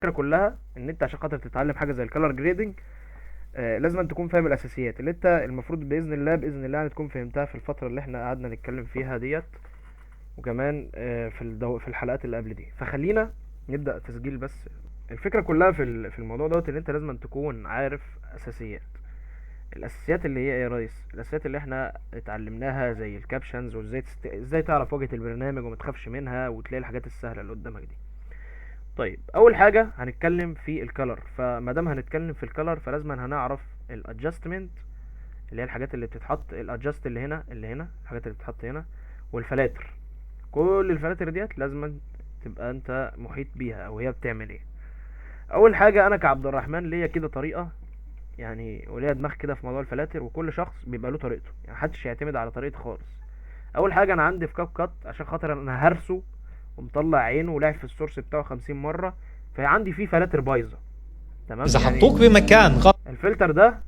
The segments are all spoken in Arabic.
الفكره كلها ان انت عشان خاطر تتعلم حاجه زي الكالر جريدنج، لازم أن تكون فاهم الاساسيات اللي انت المفروض باذن الله يعني تكون فهمتها في الفتره اللي احنا قعدنا نتكلم فيها ديت. وكمان في الحلقات اللي قبل دي. فخلينا نبدا تسجيل بس. الفكره كلها في الموضوع دوت ان انت لازم أن تكون عارف اساسيات. الاساسيات اللي هي ايه يا ريس؟ الاساسيات اللي احنا اتعلمناها زي الكابشنز، وازاي ازاي تعرف واجهه البرنامج وما تخافش منها وتلاقي الحاجات السهله اللي قدامك دي. طيب اول حاجه هنتكلم في الكالر. فما دام هنتكلم في الكالر فلازم هنعرف الادجستمنت، اللي هي الحاجات اللي بتتحط، الادجست اللي هنا الحاجات اللي بتتحط هنا، والفلاتر. كل الفلاتر ديت لازم تبقى انت محيط بيها او هي بتعمل ايه. اول حاجه انا كعبد الرحمن ليا كده طريقه، يعني وليا دماغ كده في موضوع الفلاتر، وكل شخص بيبقى له طريقته، يعني محدش يعتمد على طريقتي خالص. اول حاجه انا عندي في كاب كات عشان خاطر انا هرسه ومطلع عينه ولعب في السورس بتاعه 50 مره، فعندي فيه فلاتر بايظه. تمام إذا يعني. حطوك بمكان غلط. الفلتر ده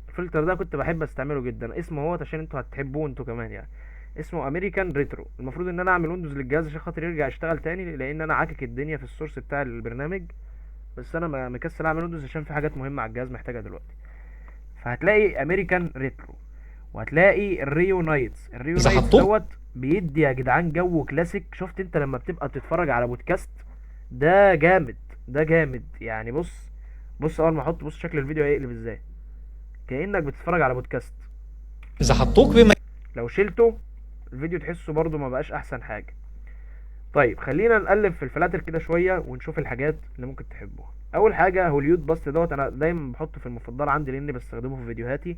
الفلتر ده كنت بحب استعمله جدا، اسمه هو عشان انتوا هتحبوه انتوا كمان يعني. اسمه امريكان ريترو. المفروض ان انا اعمل ويندوز للجهاز عشان خاطر يرجع يشتغل تاني، لان انا عاكك الدنيا في السورس بتاع البرنامج. بس انا مكسل اعمل ويندوز عشان في حاجات مهمه على الجهاز محتاجها دلوقتي. فهتلاقي امريكان ريترو، وهتلاقي الريو نايتس. الريو إذا نايتس حطوك دوت بيدي يا جدعان جو كلاسيك. شفت انت لما بتبقى بتتفرج على بودكاست؟ ده جامد. ده جامد يعني. بص اول ما احط، بص شكل الفيديو هيقلب ازاي، كأنك بتتفرج على بودكاست. إذا حطوك بمكان لو شلته الفيديو تحسه برضو ما بقاش احسن حاجة. طيب خلينا نقلب في الفلاتر كده شوية ونشوف الحاجات اللي ممكن تحبوها. اول حاجة هوليود باست دوت، انا دايما بحطه في المفضل عندي لاني بستخدمه في فيديوهاتي.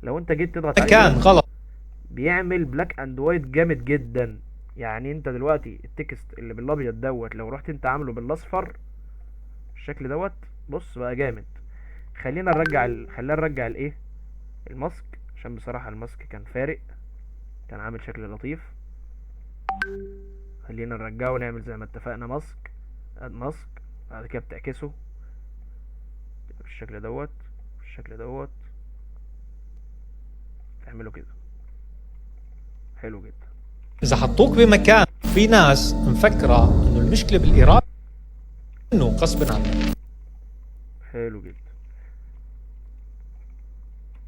لو انت جيت تضغط عليه كده غلط. بيعمل بلاك اند وايت جامد جدا. يعني انت دلوقتي التكست اللي بالابيض دوت لو رحت انت عامله بالاصفر الشكل دوت، بص بقى جامد. خلينا نرجع الايه، الماسك، عشان بصراحة الماسك كان فارق، كان عامل شكل لطيف. خلينا نرجعه ونعمل زي ما اتفقنا ماسك، اد ماسك. بعد كده بتعكسه بالشكل دوت تعمله كده. حلو جدا. إذا حطوك بمكان في ناس مفكرة إنه المشكلة بالإرادة، إنه غصب عنك. حلو جدا.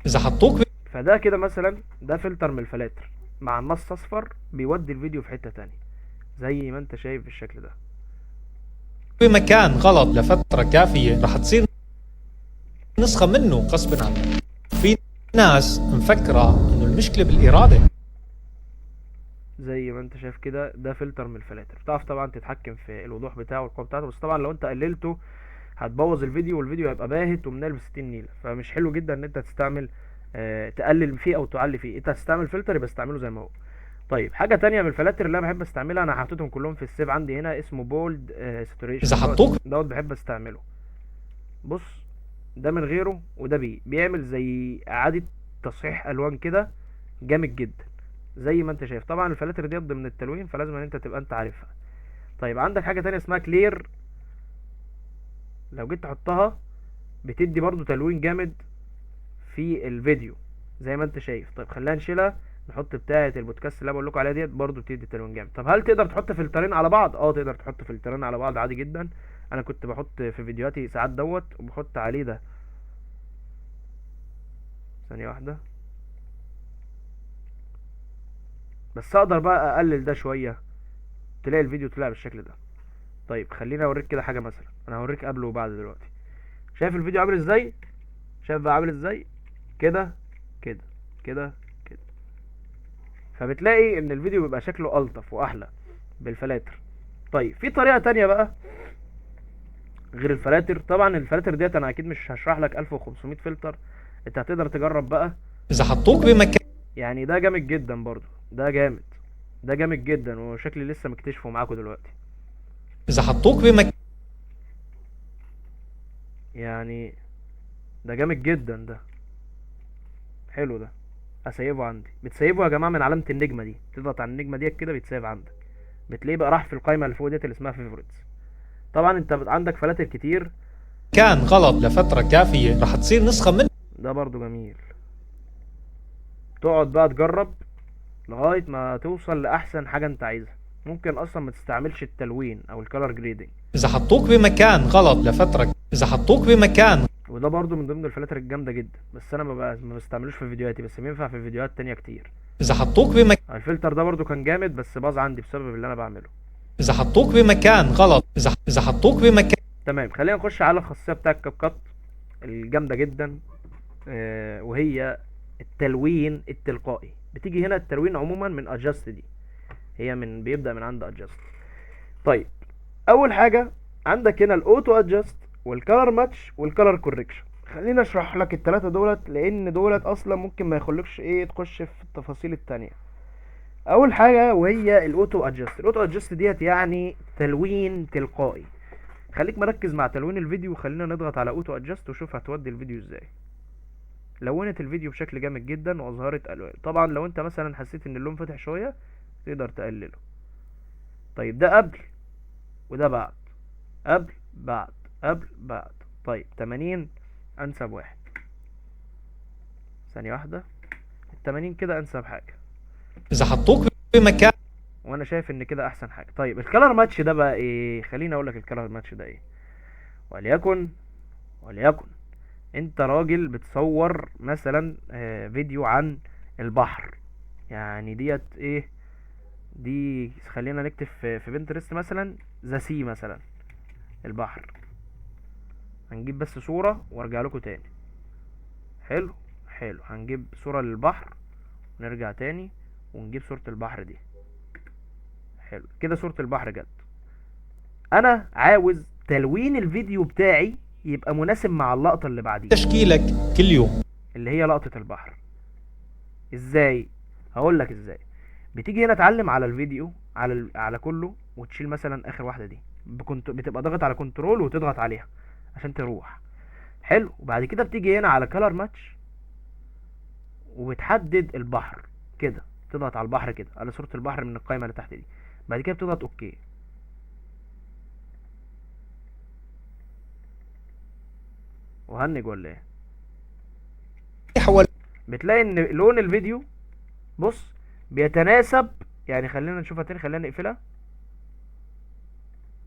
إذا حطوك فده كده مثلا ده فلتر من الفلاتر مع النص اصفر بيودي الفيديو في حتة تانية زي ما انت شايف بالشكل ده. بمكان غلط لفترة كافية رح تصير نسخة منه غصب عنك. في ناس مفكرة إنه المشكلة بالإرادة. زي ما انت شايف كده ده فلتر من الفلاتر. بتعرف طبعا تتحكم في الوضوح بتاعه والقوة بتاعته، بس طبعا لو انت قللته هتبوظ الفيديو، والفيديو هيبقى باهت ومنال ب60 نيلة. فمش حلو جدا ان انت تستعمل تقلل فيه او تعلي فيه. انت هتستعمل فلتر يبقى استعمله زي ما هو. طيب حاجة تانية من الفلاتر اللي انا بحب استعملها، انا حاططهم كلهم في السيف عندي هنا، اسمه بولد إذا ساتوريشن دوت. حطوك بحب استعمله. بص، ده من غيره وده بيعمل زي اعادة تصحيح الوان كده، جامد جدا. زي ما انت شايف طبعا الفلاتر دي ضمن التلوين، فلازم ان انت تبقى انت عارفها. طيب عندك حاجة تانية اسمها كلير، لو جيت تحطها بتدي برضو تلوين جامد في الفيديو زي ما انت شايف. طيب خلينا نشيلها، نحط بتاعة البودكاست اللي انا بقول لكم عليها ديت، برضو بتدي تلوين جامد. طب هل تقدر تحط فلترين على بعض؟ اه تقدر تحط فلترين على بعض عادي جدا. انا كنت بحط في فيديوهاتي ساعات دوت وبحط عليه ده. ثانية واحدة، بس اقدر بقى اقلل ده شوية، تلاقي الفيديو طلع بالشكل ده. طيب خليني اوريك كده حاجة مثلا، انا هوريك قبل وبعد دلوقتي. شايف الفيديو عامل ازاي؟ شايف بقى عامل ازاي؟ كده كده كده كده. فبتلاقي ان الفيديو بيبقى شكله الطف واحلى بالفلاتر. طيب في طريقة تانية بقى غير الفلاتر. طبعا الفلاتر ديت انا اكيد مش هشرح لك 1500 فلتر، انت هتقدر تجرب بقى. إذا حطوك بمكان يعني ده جامد جدا برضو، ده جامد. ده جامد جدا وشكلي لسه مكتشفه معاكم دلوقتي. إذا حطوك بمكان يعني ده جامد جدا ده. حلو ده. اسيبه عندي. بتسيبه يا جماعه من علامه النجمه دي، تضغط على النجمه ديت كده بيتسيب عندك. بتلاقيه بقى راح في القائمه اللي فوق ديت اللي اسمها فيفوريتس. طبعا انت عندك فلاتر كتير. غلط لفترة كافية رح تصير نسخة منه. ده برضو جميل. تقعد بقى تجرب لغايه ما توصل لاحسن حاجه انت عايزها. ممكن اصلا ما تستعملش التلوين او الكالر جريدنج. اذا حطوك بمكان غلط لفتره، اذا حطوك بمكان، وده برضو من ضمن الفلاتر الجامده جدا، بس انا ما بستعملوش في فيديوهاتي، بس بينفع في فيديوهات تانية كتير. اذا حطوك بمكان، الفلتر ده برضو كان جامد بس باظ عندي بسبب اللي انا بعمله. اذا حطوك بمكان غلط، اذا حطوك بمكان. تمام، خلينا نخش على الخاصيه بتاع الكاب كات الجامده جدا، وهي التلوين التلقائي. بتيجي هنا التلوين عموما من ادجاست، دي هي بيبدا من عند ادجاست. طيب اول حاجه عندك هنا الاوتو ادجاست والكالر ماتش والكالر كوريكشن. خلينا اشرح لك الثلاثه دولت، لان دولت اصلا ممكن ما يخليكش تخش في التفاصيل التانية. اول حاجه وهي الاوتو ادجاست. الاوتو ادجاست ديت يعني تلوين تلقائي. خليك مركز مع تلوين الفيديو، خلينا نضغط على اوتو ادجاست وشوف هتودي الفيديو ازاي. لونت الفيديو بشكل جامد جدا واظهرت الوان. طبعا لو انت مثلا حسيت ان اللون فاتح شويه تقدر تقلله. طيب ده قبل وده بعد، قبل بعد قبل بعد. طيب 80 انسب واحد، ثانيه واحده، ال80 كده انسب حاجه، اذا حطوك بمكان، وانا شايف ان كده احسن حاجه. طيب الكالر ماتش ده بقى ايه؟ خليني اقول لك الكالر ماتش ده ايه. وليكن انت راجل بتصور مثلا فيديو عن البحر، يعني ديت ايه دي، خلينا نكتب في بنترست مثلا ذا سي مثلا، البحر. هنجيب بس صورة وارجع لكم تاني. حلو حلو، هنجيب صورة للبحر ونرجع تاني ونجيب صورة البحر دي. حلو كده، صورة البحر جت. انا عاوز تلوين الفيديو بتاعي يبقى مناسب مع اللقطة اللي بعديها، تشكيلك كل يوم اللي هي لقطة البحر. ازاي؟ هقول لك ازاي. بتيجي هنا تعلم على الفيديو على كله، وتشيل مثلا اخر واحده دي بتبقى ضاغط على كنترول وتضغط عليها عشان تروح. حلو، وبعد كده بتيجي هنا على كلر ماتش وبتحدد البحر كده، تضغط على البحر كده، على صوره البحر من القائمه اللي تحت دي. بعد كده بتضغط اوكي. وهنج ولا ايه؟ حول. بتلاقي ان لون الفيديو، بص، بيتناسب. يعني خلينا نشوفها تاني، خلينا نقفلها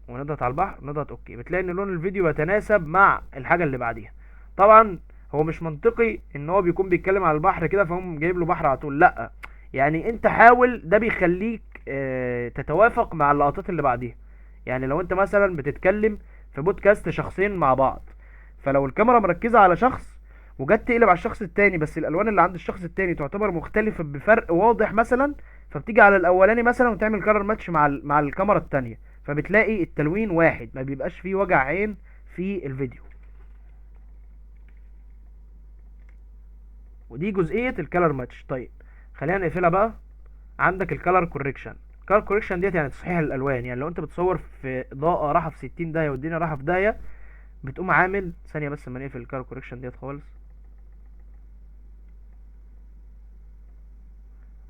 ونضغط على البحر، نضغط اوكي. بتلاقي ان لون الفيديو يتناسب مع الحاجه اللي بعديها. طبعا هو مش منطقي ان هو بيكون بيتكلم على البحر كده فهم جايب له بحر على طول، لا. يعني انت حاول، ده بيخليك تتوافق مع اللقطات اللي بعديها. يعني لو انت مثلا بتتكلم في بودكاست شخصين مع بعض، فلو الكاميرا مركزه على شخص وجت تقلب على الشخص التاني، بس الالوان اللي عند الشخص التاني تعتبر مختلفه بفرق واضح مثلا، فبتيجي على الاولاني مثلا وتعمل كارر ماتش مع الكاميرا التانية، فبتلاقي التلوين واحد، ما بيبقاش فيه وجع عين في الفيديو. ودي جزئيه الكالر ماتش. طيب خلينا نقفلها بقى. عندك الكالر كوريكشن. الكالر كوريكشن ديت يعني تصحيح الالوان. يعني لو انت بتصور في اضاءه رايحه في 60 داهيه والدنيا رايحه في داهيه، بتقوم عامل ثانيه بس اما نقفل الكالر كوريكشن ديت خالص،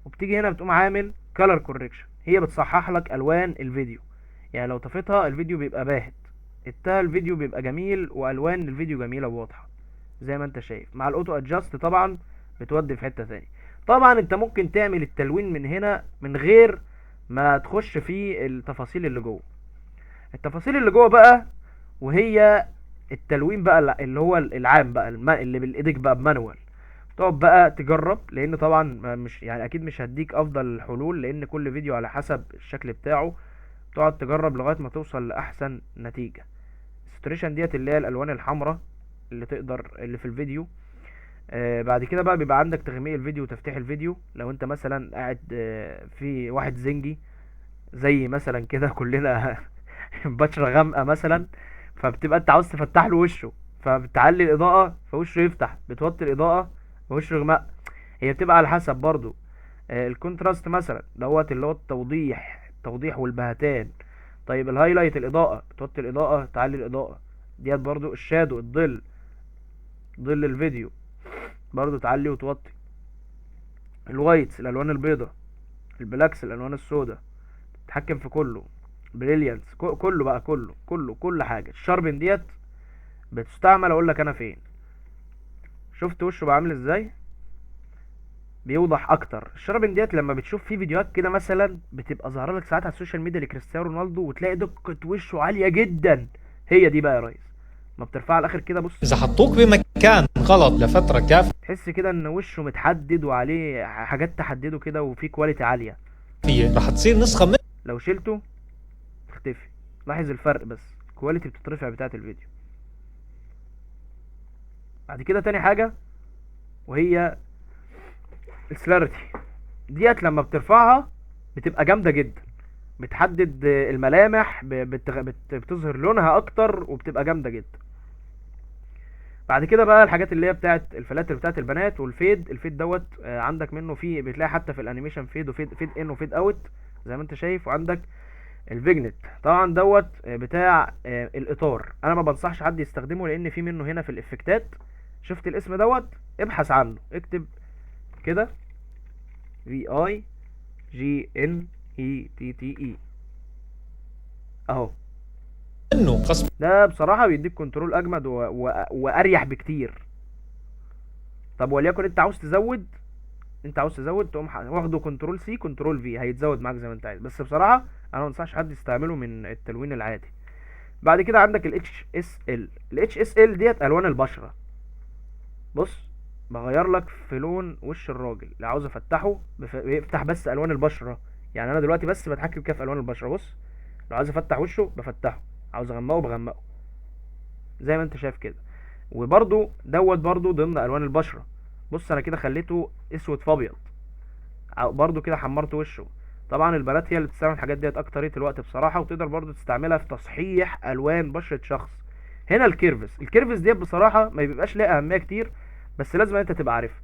وبتيجي هنا بتقوم عامل كالر كوريكشن. هي بتصحح لك الوان الفيديو. يعني لو طفيتها الفيديو بيبقى باهت، اتها الفيديو بيبقى جميل والوان الفيديو جميله وواضحه زي ما انت شايف. مع الاوتو ادجاست طبعا بتودي في حته ثانيه. طبعا انت ممكن تعمل التلوين من هنا من غير ما تخش في التفاصيل اللي جوه. التفاصيل اللي جوه بقى وهي التلوين بقى اللي هو العام بقى، اللي بالايديك بقى بمانوال. تقعد بقى تجرب، لان طبعا مش يعني اكيد مش هديك افضل الحلول، لان كل فيديو على حسب الشكل بتاعه. تقعد تجرب لغايه ما توصل لاحسن نتيجه. الساتوريشن ديت اللي هي الالوان الحمراء اللي في الفيديو. بعد كده بقى بيبقى عندك تغميق الفيديو وتفتيح الفيديو. لو انت مثلا قاعد في واحد زنجي زي مثلا كده كلنا بشرة غامقة مثلا، فبتبقى انت عاوز تفتح له وشه، فبتعلي الاضاءة فوشه يفتح، بتوطي الاضاءة فوشه يغمق. هي بتبقى على حسب برضو. الكونتراست مثلا دوت اللي هو التوضيح والبهتان. طيب الهايلايت الاضاءة، بتوطي الاضاءة تعلي الاضاءة. ديت برضو الشادو ظل الفيديو، برضو تعلي وتوطي. الوايتس الالوان البيضاء، البلاكس الالوان السوداء، تتحكم في كله. بريليانس كله بقى، كل حاجه. الشاربن ديت بتستعمل، اقول لك انا فين. شفت وشه بقى عامل ازاي؟ بيوضح اكتر. الشاربنج ديت لما بتشوف في فيديوهات كده مثلا بتبقى ظاهره لك ساعات على السوشيال ميديا لكريستيانو رونالدو وتلاقي دقه وشه عاليه جدا، هي دي بقى يا ريس. ما بترفعها على الاخر كده بص، اذا حطوك بمكان غلط لفتره كافيه تحس كده ان وشه متحدد وعليه حاجات تحدده كده وفي كواليتي عاليه. رح تصير نسخه من لو شلته تختفي. لاحظ الفرق، بس الكواليتي بتترفع بتاعه الفيديو. بعد كده تاني حاجه وهي السلاريتي ديت، لما بترفعها بتبقى جامده جدا، بتحدد الملامح، بتظهر لونها اكتر وبتبقى جامده جدا. بعد كده بقى الحاجات اللي هي بتاعت الفلاتر بتاعت البنات والفيد. الفيد دوت عندك منه فيه، بتلاقي حتى في الانيميشن فيد وفيد ان وفيد اوت زي ما انت شايف. وعندك الفيجنت طبعا دوت بتاع الاطار. انا ما بنصحش حد يستخدمه لان في منه هنا في الافكتات. شفت الاسم دوت؟ ابحث عنه، اكتب كده VIGNETTE اهو. منه قسم. ده بصراحة بيديك كنترول اجمد واريح بكتير. طب وليكن انت عاوز تزود، تقوم واخده كنترول سي كنترول في، هيتزود معاك زي ما انت عايز. بس بصراحة انا ما انصحش حد يستعمله من التلوين العادي. بعد كده عندك ال HSL. ال HSL ديت الوان البشرة. بص بغير لك في لون وش الراجل، اللي عاوز افتحه بيفتح بس الوان البشرة. يعني انا دلوقتي بس بتحكم كده في الوان البشرة. بص لو عاوز افتح وشه بفتحه، عاوز اغمقه بغمقه زي ما انت شايف كده. وبرضو دوت برضو ضمن الوان البشرة. بص انا كده خليته اسود في ابيض، برضو كده حمرت وشه. طبعا البنات هي اللي بتستعمل الحاجات ديت اكترية الوقت بصراحة، وتقدر برضو تستعملها في تصحيح الوان بشرة شخص. هنا الكيرفس ديت بصراحة ما بيبقاش ليها اهمية كتير، بس لازم انت تبقى عارفها.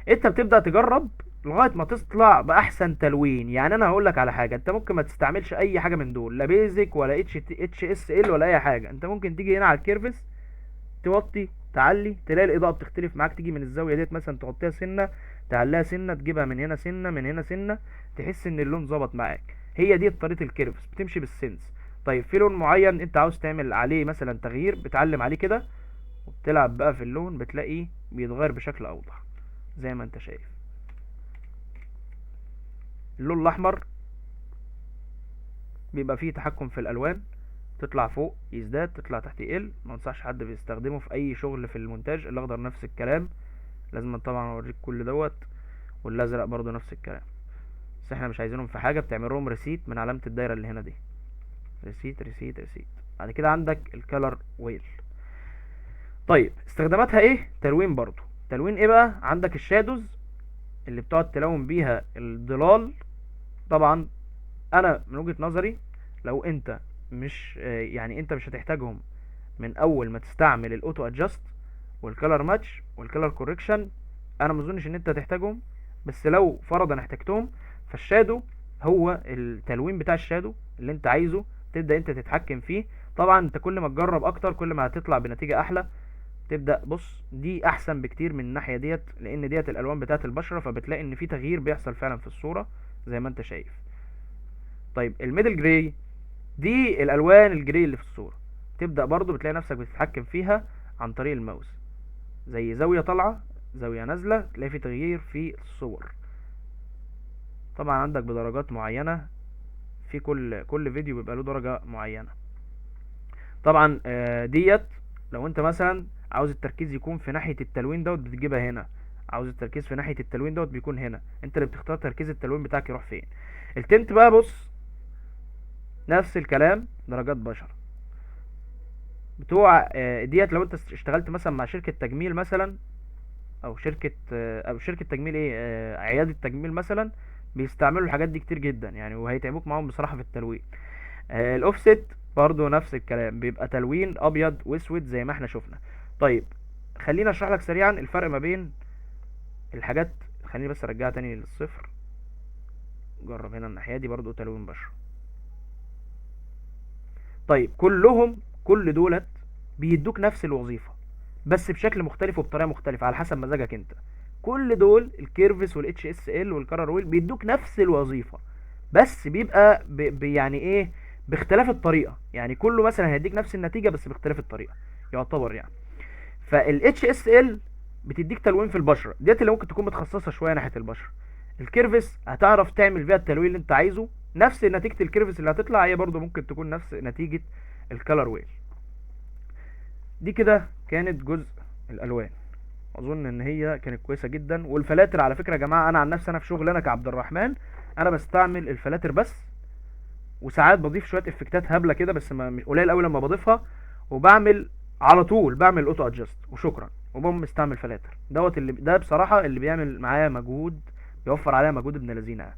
انت بتبدأ تجرب لغاية ما تطلع بأحسن تلوين. يعني انا هقول لك على حاجة، انت ممكن ما تستعملش اي حاجة من دول، لا بيزك ولا اتش اس ال ولا اي حاجة. انت ممكن تيجي هنا على الكيرفس، توطي تعلي، تلاقي الاضاءه بتختلف معاك. تيجي من الزاويه ديت مثلا تغطيها سنه، تعليها سنه، تجيبها من هنا سنه، من هنا سنه، تحس ان اللون ظبط معاك. هي دي طريقه الكيرفس، بتمشي بالسنس. طيب في لون معين انت عاوز تعمل عليه مثلا تغيير، بتعلم عليه كده وبتلعب بقى في اللون، بتلاقيه بيتغير بشكل اوضح زي ما انت شايف. اللون الاحمر بيبقى فيه تحكم في الالوان، تطلع فوق يزداد، تطلع تحت يقل. ما انصحش حد بيستخدمه في اي شغل في المونتاج. الاخضر نفس الكلام، لازم طبعا اوريك كل دوت. والازرق برضو نفس الكلام. بس احنا مش عايزينهم في حاجه، بتعمل لهم ريسيت من علامه الدايره اللي هنا دي، ريسيت ريسيت ريسيت. بعد كده عندك الكالر ويل. طيب استخداماتها ايه؟ تلوين برضو. تلوين ايه بقى؟ عندك الشادوز اللي بتقعد تلون بيها الظلال. طبعا انا من وجهة نظري لو انت مش يعني انت مش هتحتاجهم من اول ما تستعمل الاوتو ادجاست والكالر ماتش والكالر كوركشن. انا ما اظنش ان انت هتحتاجهم، بس لو فرضا احتاجتهم فالشادو هو التلوين بتاع الشادو اللي انت عايزه تبدا انت تتحكم فيه. طبعا انت كل ما تجرب اكتر كل ما هتطلع بنتيجه احلى. تبدا بص دي احسن بكتير من الناحيه ديت، لان ديت الالوان بتاعه البشره، فبتلاقي ان في تغيير بيحصل فعلا في الصوره زي ما انت شايف. طيب الميدل جراي دي الالوان الجراي اللي في الصوره، تبدا برضو بتلاقي نفسك بتتحكم فيها عن طريق الماوس، زي زاويه طالعه زاويه نازله، تلاقي في تغيير في الصور. طبعا عندك بدرجات معينه، في كل فيديو بيبقى له درجه معينه. طبعا ديت لو انت مثلا عاوز التركيز يكون في ناحيه التلوين دوت بتجيبها هنا، عاوز التركيز في ناحيه التلوين دوت بيكون هنا. انت اللي بتختار تركيز التلوين بتاعك يروح فين. التنت بقى بص نفس الكلام، درجات بشر بتوع ديت. لو انت اشتغلت مثلا مع شركه تجميل مثلا، او شركه تجميل ايه عياده تجميل مثلا، بيستعملوا الحاجات دي كتير جدا يعني، وهيتعبوك معاهم بصراحه في التلوين. الاوفست برضو نفس الكلام، بيبقى تلوين ابيض واسود زي ما احنا شفنا. طيب خليني اشرح لك سريعا الفرق ما بين الحاجات. خليني بس ارجعها تاني للصفر. جرب هنا الناحيه دي برضو تلوين بشره. طيب كل دولت بيدوك نفس الوظيفه بس بشكل مختلف وبطريقه مختلفه على حسب مزاجك انت. كل دول الكيرفس والاتش اس ال والكارر ويل بيدوك نفس الوظيفه، بس بيبقى يعني ايه، باختلاف الطريقه. يعني كله مثلا هيديك نفس النتيجه بس باختلاف الطريقه يعتبر يعني. فالاتش اس ال بتديك تلوين في البشره، ديت اللي ممكن تكون متخصصه شويه ناحيه البشره. الكيرفس هتعرف تعمل فيها التلوين اللي انت عايزه، نفس نتيجه الكيرفس اللي هتطلع هي برضو ممكن تكون نفس نتيجه الكالر ويل. دي كده كانت جزء الالوان، اظن ان هي كانت كويسه جدا. والفلاتر على فكره يا جماعه، انا عن نفسي انا في شغل انا كعبد الرحمن انا بستعمل الفلاتر بس، وساعات بضيف شويه افكتات هبله كده بس قليل قوي لما بضيفها، وبعمل على طول بعمل اوتو ادجست وشكرا، وبقوم مستعمل فلاتر دوت اللي ده بصراحه اللي بيعمل معايا مجهود، بيوفر عليا مجهود ابن لذينه يعني.